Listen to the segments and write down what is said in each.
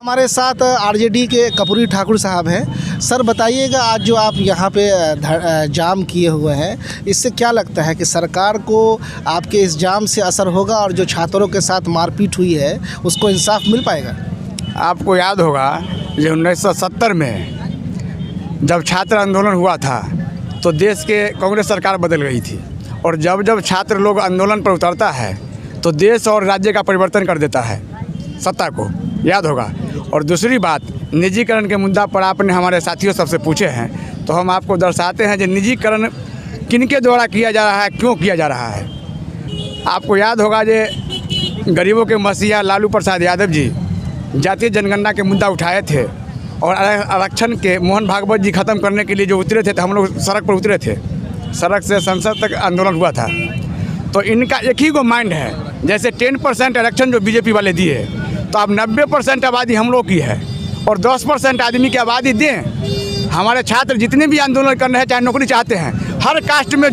हमारे साथ आरजेडी के कपूरी ठाकुर साहब हैं। सर बताइएगा, आज जो आप यहाँ पे जाम किए हुए हैं, इससे क्या लगता है कि सरकार को आपके इस जाम से असर होगा और जो छात्रों के साथ मारपीट हुई है उसको इंसाफ मिल पाएगा? आपको याद होगा जो 1970 में जब छात्र आंदोलन हुआ था तो देश के कांग्रेस सरकार बदल गई थी, और जब जब छात्र लोग आंदोलन पर उतरता है तो देश और राज्य का परिवर्तन कर देता है सत्ता को, याद होगा। और दूसरी बात, निजीकरण के मुद्दा पर आपने हमारे साथियों सबसे पूछे हैं, तो हम आपको दर्शाते हैं कि निजीकरण किनके द्वारा किया जा रहा है, क्यों किया जा रहा है। आपको याद होगा जो गरीबों के मसीहा लालू प्रसाद यादव जी जातीय जनगणना के मुद्दा उठाए थे और आरक्षण के मोहन भागवत जी ख़त्म करने के लिए जो उतरे थे, तो हम लोग सड़क पर उतरे थे, सड़क से संसद तक आंदोलन हुआ था। तो इनका एक ही को माइंड है, जैसे 10% आरक्षण जो बीजेपी वाले दिए, तो अब 90% आबादी हम लोग की है और 10% आदमी की आबादी दें। हमारे छात्र जितने भी आंदोलन कर रहे हैं, चाहे नौकरी चाहते हैं, हर कास्ट में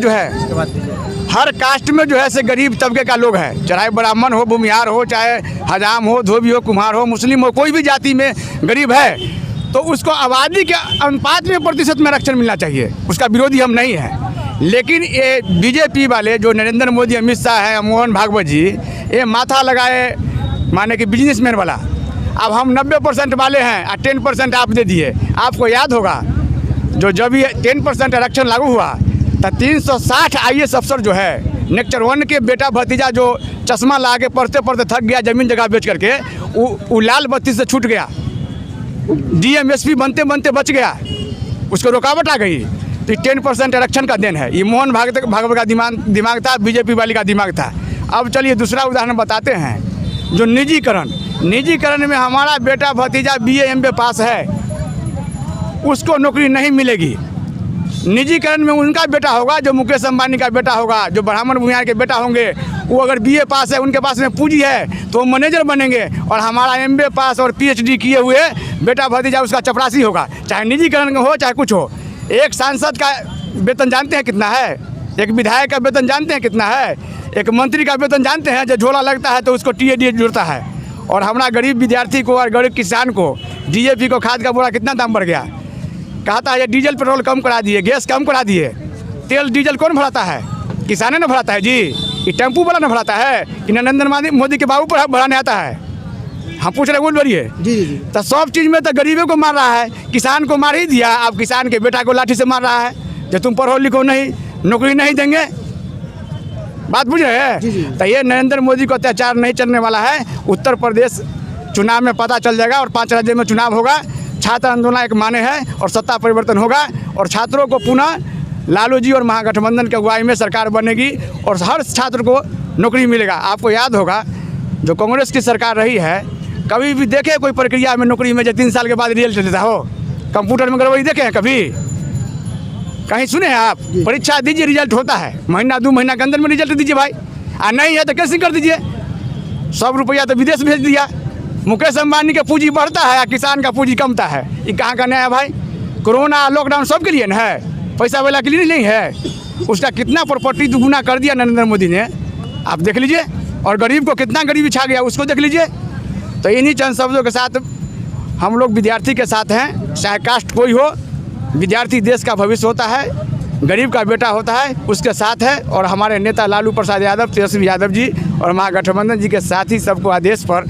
जो है से गरीब तबके का लोग है, चाहे ब्राह्मण हो, भूमिहार हो, चाहे हजाम हो, धोबी हो, कुम्हार हो, मुस्लिम हो, कोई भी जाति में गरीब है तो उसको आबादी के अनुपात में प्रतिशत में आरक्षण मिलना चाहिए। उसका विरोधी हम नहीं हैं, लेकिन ये बीजेपी वाले जो नरेंद्र मोदी, अमित शाह है, मोहन भागवत जी, ये माथा लगाए माने कि बिजनेसमैन वाला। अब हम 90% वाले हैं और 10% आप दे दिए। आपको याद होगा जो जब ये 10% आरक्षण लागू हुआ तो 360 IAS अफसर जो है, नेक्चर 1 के बेटा भतीजा जो चश्मा ला के पढ़ते पढ़ते थक गया, ज़मीन जगह बेच करके वो लाल बत्ती से छूट गया, DMSP बनते बनते बच गया, उसको रुकावट आ गई। तो 10% आरक्षण का देन है। ये मोहन भागवत का दिमाग था, बीजेपी वाली का दिमाग था। अब चलिए दूसरा उदाहरण बताते हैं, जो निजीकरण में हमारा बेटा भतीजा BA MBA पास है, उसको नौकरी नहीं मिलेगी। निजीकरण में उनका बेटा होगा जो मुकेश अंबानी का बेटा होगा, जो ब्राह्मण भूमिहार के बेटा होंगे, वो अगर BA पास है, उनके पास में पूंजी है, तो वो मैनेजर बनेंगे, और हमारा MBA पास और PhD किए हुए बेटा भतीजा उसका चपरासी होगा, चाहे निजीकरण हो चाहे कुछ हो। एक सांसद का वेतन जानते हैं कितना है? एक विधायक का वेतन जानते हैं कितना है? एक मंत्री का वेतन जानते हैं? जो झोला लगता है तो उसको TAD जुड़ता है। और हमारा गरीब विद्यार्थी को और गरीब किसान को DAP को खाद का बोरा कितना दाम बढ़ गया। कहता है ये डीजल पेट्रोल कम करा दिए, गैस कम करा दिए। तेल डीजल कौन भराता है? किसाने न भराता है जी। ये टेम्पू वाला न भराता है कि नरेंद्र मोदी के बाबू पर भराने आता है? हम पूछ रहे बोल बोलिए जी जी। तो सब चीज़ में तो गरीबों को मार रहा है, किसान को मार ही दिया, अब किसान के बेटा को लाठी से मार रहा है, जो तुम पढ़ो लिखो नहीं, नौकरी नहीं देंगे। बात बुझ रहे हैं? तो ये नरेंद्र मोदी को अत्याचार नहीं चलने वाला है। उत्तर प्रदेश चुनाव में पता चल जाएगा और 5 राज्यों में चुनाव होगा। छात्र आंदोलन एक माने है और सत्ता परिवर्तन होगा, और छात्रों को पुनः लालू जी और महागठबंधन के अगुवाई में सरकार बनेगी और हर छात्र को नौकरी मिलेगा। आपको याद होगा जो कांग्रेस की सरकार रही है, कभी भी देखे कोई प्रक्रिया में नौकरी में जो 3 साल के बाद रिजल्ट देता हो? कंप्यूटर में गड़बड़ी देखे हैं कभी? कहीं सुने हैं आप? परीक्षा दीजिए, रिजल्ट होता है, महीना 2 महीना के अंदर में रिजल्ट दीजिए भाई। नहीं है तो कैसे कर दीजिए? 100 रुपया तो विदेश भेज दिया। मुकेश अंबानी का पूंजी बढ़ता है, किसान का पूंजी कमता है। ये कहाँ का नया है भाई? कोरोना लॉकडाउन सब के लिए न है, पैसा वाला के लिए नहीं है। उसका कितना प्रॉपर्टी दुगुना कर दिया नरेंद्र मोदी ने, आप देख लीजिए। और गरीब को कितना गरीबी छा गया, उसको देख लीजिए। तो इन्हीं चंद शब्दों के साथ हम लोग विद्यार्थी के साथ हैं, चाहे कास्ट कोई हो। विद्यार्थी देश का भविष्य होता है, गरीब का बेटा होता है, उसके साथ है। और हमारे नेता लालू प्रसाद यादव, तेजस्वी यादव जी और महागठबंधन जी के साथी सबको आदेश पर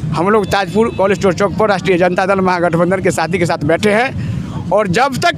हम लोग ताजपुर कॉलेज स्टोर चौक पर राष्ट्रीय जनता दल महागठबंधन के साथी के साथ बैठे हैं। और जब तक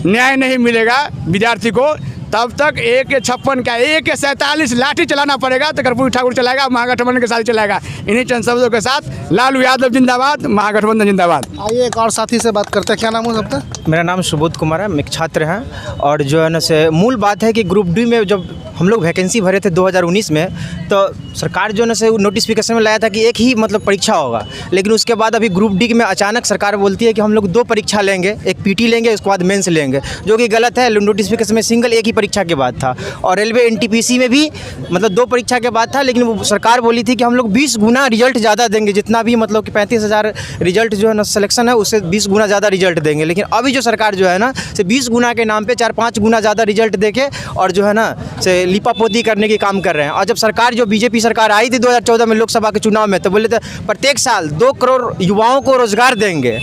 न्याय नहीं मिलेगा विद्यार्थी को, तब तक AK-56 का AK-47 लाठी चलाना पड़ेगा। तो कपूरी ठाकुर चलाएगा, महागठबंधन के साथ चलाएगा। इन्हीं चंद शब्दों के साथ लालू यादव जिंदाबाद, महागठबंधन जिंदाबाद। आइए एक और साथी से बात करते हैं। क्या नाम हो सबका? मेरा नाम सुबोध कुमार है, मैं एक छात्र हैं। और जो है ना से मूल बात है कि ग्रुप डी में जब हम लोग वैकेंसी भरे थे 2019 में, तो सरकार जो है ना से नोटिफिकेशन में लाया था कि एक ही मतलब परीक्षा होगा। लेकिन उसके बाद अभी ग्रुप डी में अचानक सरकार बोलती है कि हम लोग 2 परीक्षा लेंगे, एक PT लेंगे, उसके बाद मेंस लेंगे, जो कि गलत है। नोटिफिकेशन में सिंगल एक ही परीक्षा के बाद था, और रेलवे एनटीपीसी में भी मतलब 2 परीक्षा के बाद था, लेकिन वो सरकार बोली थी कि हम लोग 20 गुना रिजल्ट ज़्यादा देंगे, जितना भी मतलब कि 35,000 रिजल्ट जो है ना सिलेक्शन है उससे 20 गुना ज़्यादा रिजल्ट देंगे। लेकिन अभी जो सरकार जो है ना से 20 गुना के नाम पे 4-5 गुना ज़्यादा रिजल्ट देके और जो है ना से लिपापोती करने की काम कर रहे हैं। और जब सरकार जो बीजेपी सरकार आई थी 2014 में लोकसभा के चुनाव में, तो बोले थे प्रत्येक साल 2 करोड़ युवाओं को रोजगार देंगे,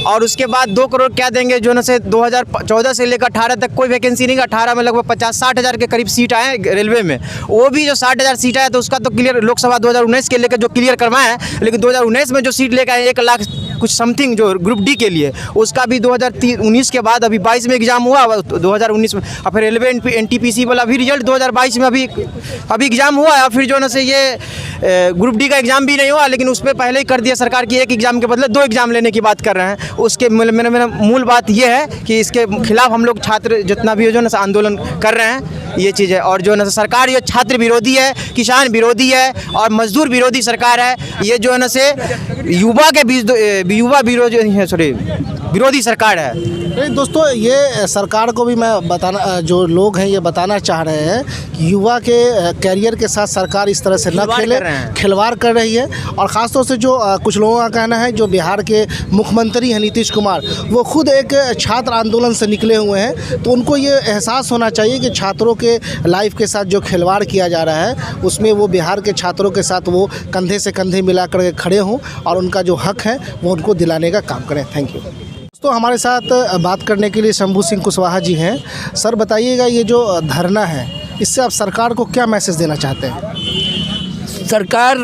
और उसके बाद 2 करोड़ क्या देंगे जो ना से 2014 से लेकर 18 तक कोई वैकेंसी नहीं, 18 में लगभग 50-60 हज़ार के करीब सीट आए रेलवे में। वो भी जो 60 हज़ार सीट आया तो उसका तो क्लियर लोकसभा 2019 के लेकर जो क्लियर करवाए हैं, लेकिन 2019 में जो सीट लेकर आए 1 लाख कुछ समथिंग जो ग्रुप डी के लिए, उसका भी 2019 के बाद अभी 22 में एग्ज़ाम हुआ 2019 में, और फिर रेलवे एनटीपीसी वाला भी रिजल्ट 2022 में अभी एग्ज़ाम हुआ है। और फिर जो ना से ये ग्रुप डी का एग्ज़ाम भी नहीं हुआ, लेकिन उस पर पहले ही कर दिया सरकार की 1 एग्ज़ाम के बदले 2 एग्ज़ाम लेने की बात कर रहे हैं। उसके मेरा मूल बात ये है कि इसके खिलाफ हम लोग छात्र जितना भी जो ना आंदोलन कर रहे हैं, ये चीज़ है। और जो ना सरकार ये छात्र विरोधी है, किसान विरोधी है और मजदूर विरोधी सरकार है। ये जो है ना से युवा विरोधी सरकार है। नहीं दोस्तों, ये सरकार को भी मैं बताना, जो लोग हैं ये बताना चाह रहे हैं कि युवा के कैरियर के साथ सरकार इस तरह से न खेले, खिलवाड़ कर रही है। और ख़ासतौर से जो कुछ लोगों का कहना है, जो बिहार के मुख्यमंत्री हैं नीतीश कुमार, वो खुद एक छात्र आंदोलन से निकले हुए हैं, तो उनको ये एहसास होना चाहिए कि छात्रों के लाइफ के साथ जो खिलवाड़ किया जा रहा है उसमें वो बिहार के छात्रों के साथ वो कंधे से कंधे मिला कर खड़े हों और उनका जो हक है वो उनको दिलाने का काम करें। Thank you. तो हमारे साथ बात करने के लिए शंभू सिंह कुशवाहा जी हैं। सर बताइएगा, ये जो धरना है इससे आप सरकार को क्या मैसेज देना चाहते हैं? सरकार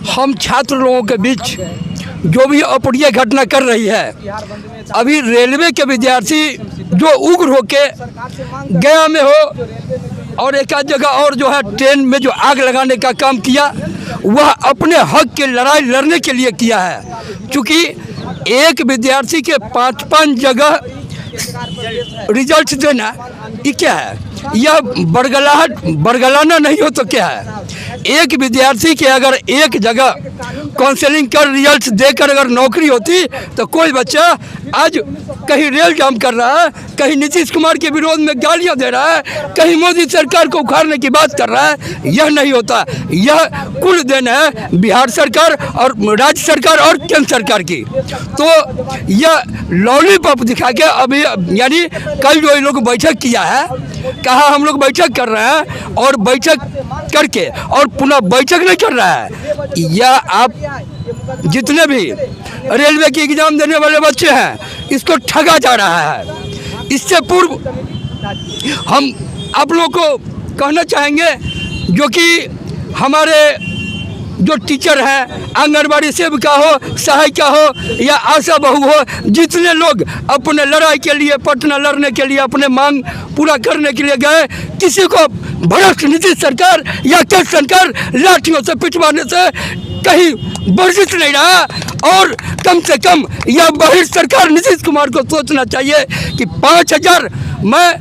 हम छात्र लोगों के बीच जो भी अप्रिय घटना कर रही है, अभी रेलवे के विद्यार्थी जो उग्र होके गया में हो और एक आध जगह और जो है ट्रेन में जो आग लगाने का काम किया, वह अपने हक की लड़ाई लड़ने के लिए किया है। चूँकि एक विद्यार्थी के 5-5 जगह रिजल्ट देना ये क्या है? यह बरगलाना नहीं हो तो क्या है? एक विद्यार्थी के अगर एक जगह काउंसलिंग कर रिजल्ट देकर अगर नौकरी होती तो कोई बच्चा आज कहीं रेल जाम कर रहा है, कहीं नीतीश कुमार के विरोध में गालियां दे रहा है, कहीं मोदी सरकार को उखाड़ने की बात कर रहा है। यह नहीं होता। यह कुल देन है बिहार सरकार और राज्य सरकार और केंद्र सरकार की। तो यह लॉलीपॉप दिखा के अभी यानी कल जो ये लोग बैठक किया है, कहा हम लोग बैठक कर रहे हैं और बैठक करके और पुनः बैठक नहीं कर रहा है। यह आप जितने भी रेलवे की एग्जाम देने वाले बच्चे हैं इसको ठगा जा रहा है। इससे पूर्व हम आप लोगों को कहना चाहेंगे, जो कि हमारे जो टीचर हैं, आंगनबाड़ी सेविका हो, सहायिका हो या आशा बहू हो, जितने लोग अपने लड़ाई के लिए, पटना लड़ने के लिए, अपने मांग पूरा करने के लिए गए, किसी को भ्रष्ट नीतीश सरकार या केंद्र सरकार लाठियों से पिटवाने से कहीं वर्जित नहीं रहा। और कम से कम यह बहिष्ठ सरकार नीतीश कुमार को सोचना चाहिए कि 5,000 मैं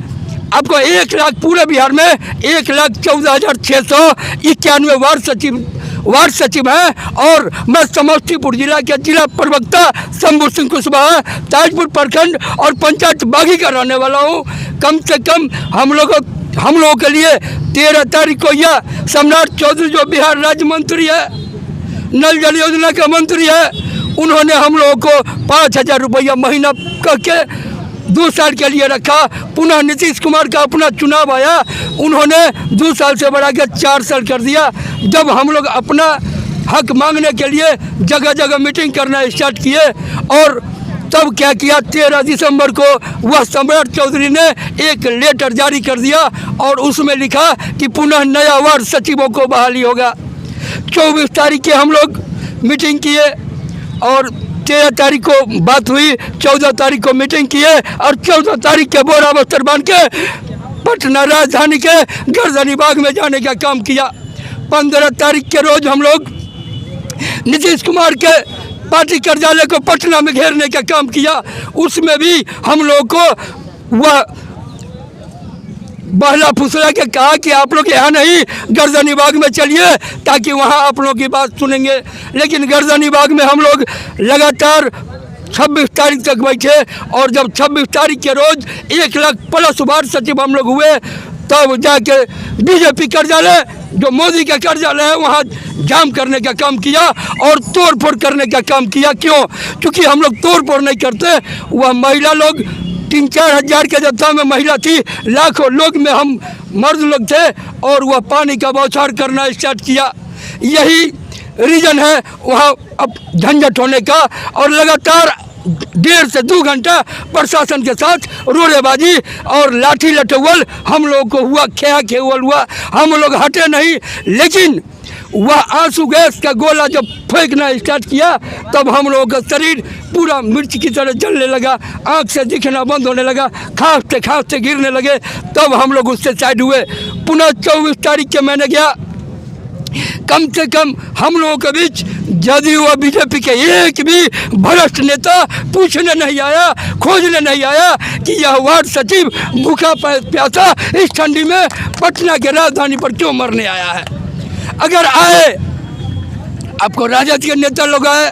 आपको 1 लाख पूरे बिहार में 1,14,691 वार्ड सचिव हैं। और मैं समस्तीपुर जिला के जिला प्रवक्ता शंभू सिंह कुशवाहा ताजपुर प्रखंड और पंचायत बागी का रहने वाला हूँ। कम से कम हम लोगों के लिए 13 तारीख को यह सम्राट चौधरी जो बिहार राज्य मंत्री है, नल जल योजना का मंत्री है, उन्होंने हम लोगों को 5,000 रुपया महीना करके 2 साल के लिए रखा। पुनः नीतीश कुमार का अपना चुनाव आया, उन्होंने 2 साल से बढ़ा के 4 साल कर दिया। जब हम लोग अपना हक मांगने के लिए जगह जगह मीटिंग करना स्टार्ट किए, और तब क्या किया, 13 दिसंबर को वह सम्राट चौधरी ने एक लेटर जारी कर दिया और उसमें लिखा कि पुनः नया वार्ड सचिवों को बहाली होगा। 24 तारीख के हम लोग मीटिंग किए और 13 तारीख को बात हुई, 14 तारीख को मीटिंग किए और 14 तारीख के बोरा बस्तर बांध के पटना राजधानी के गर्दनी बाग में जाने का काम किया। 15 तारीख के रोज हम लोग नीतीश कुमार के पार्टी कार्यालय को पटना में घेरने का काम किया। उसमें भी हम लोग को वह बहला फुसला के कहा कि आप लोग यहाँ नहीं, गर्दनी बाग में चलिए ताकि वहाँ आप लोगों की बात सुनेंगे। लेकिन गर्दनी बाग में हम लोग लगातार 26 तारीख तक बैठे और जब 26 तारीख के रोज 1 लाख प्लस वार्ड सचिव हम लोग हुए, तब जाके बीजेपी कार्यालय जो मोदी का कार्यालय है वहाँ जाम करने का काम किया और तोड़ फोड़ करने का काम किया। क्यों? क्योंकि हम लोग तोड़ फोड़ नहीं करते। वह महिला लोग 3-4 हज़ार के जत्था में महिला थी, लाखों लोग में हम मर्द लोग थे और वह पानी का बौछार करना स्टार्ट किया। यही रीज़न है वहाँ अब झंझट होने का। और लगातार 1.5 से 2 घंटा प्रशासन के साथ रोड़ेबाजी और लाठी लठौल हम लोगों को हुआ, खेया खेवल हुआ, हम लोग हटे नहीं। लेकिन वह आंसू गैस का गोला जब फेंकना स्टार्ट किया तब हम लोगों का शरीर पूरा मिर्च की तरह जलने लगा, आँख से दिखना बंद होने लगा, खांसते खांसते गिरने लगे। तब हम लोग उससे साइड हुए। पुनः 24 तारीख के मैंने गया। कम से कम हम लोगों के बीच जदयू व बीजेपी के एक भी भ्रष्ट नेता पूछने नहीं आया, खोजने नहीं आया कि यह वार्ड सचिव भूखा प्यासा इस ठंडी में पटना के राजधानी पर क्यों मरने आया है। अगर आए, आपको राजद के नेता लोग आए,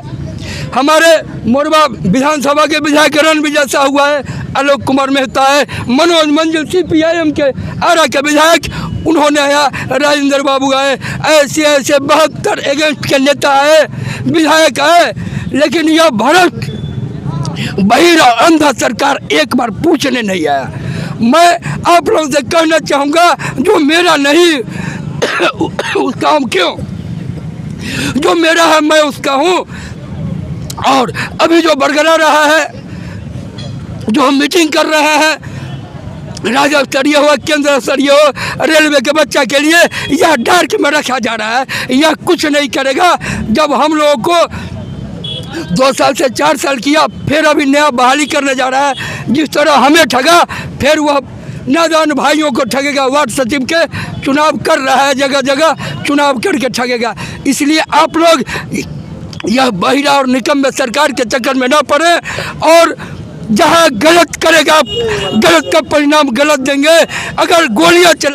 हमारे मोरबा विधानसभा के विधायक रणविजय साहू हुआ है, आलोक कुमार मेहता है, मनोज मंजिल CPIM के आरा के विधायक उन्होंने आया, राजेंद्र बाबू आए, ऐसे 72 अगेंस्ट के नेता आए, विधायक आए। लेकिन यह भ्रष्ट बहिर और अंधा सरकार एक बार पूछने नहीं आया। मैं आप लोगों से कहना चाहूँगा, जो मेरा नहीं उसका हम क्यों, जो मेरा है मैं उसका हूँ। और अभी जो बरकरार रहा है, जो हम मीटिंग कर रहे हैं, राज्य स्तरीय हो, केंद्र स्तरीय हो, रेलवे के बच्चा के लिए, यह डार्क में रखा जा रहा है। यह कुछ नहीं करेगा। जब हम लोगों को 2 साल से 4 साल किया, फिर अभी नया बहाली करने जा रहा है। जिस तरह हमें ठगा, फिर वह नादान भाइयों को ठगेगा। वार्ड सचिव के चुनाव कर रहा है, जगह जगह चुनाव करके ठगेगा। इसलिए आप लोग यह बहिरा और निकम्मे सरकार के चक्कर में न पड़े और जहाँ गलत करेगा, गलत का परिणाम गलत देंगे। अगर गोलियां चला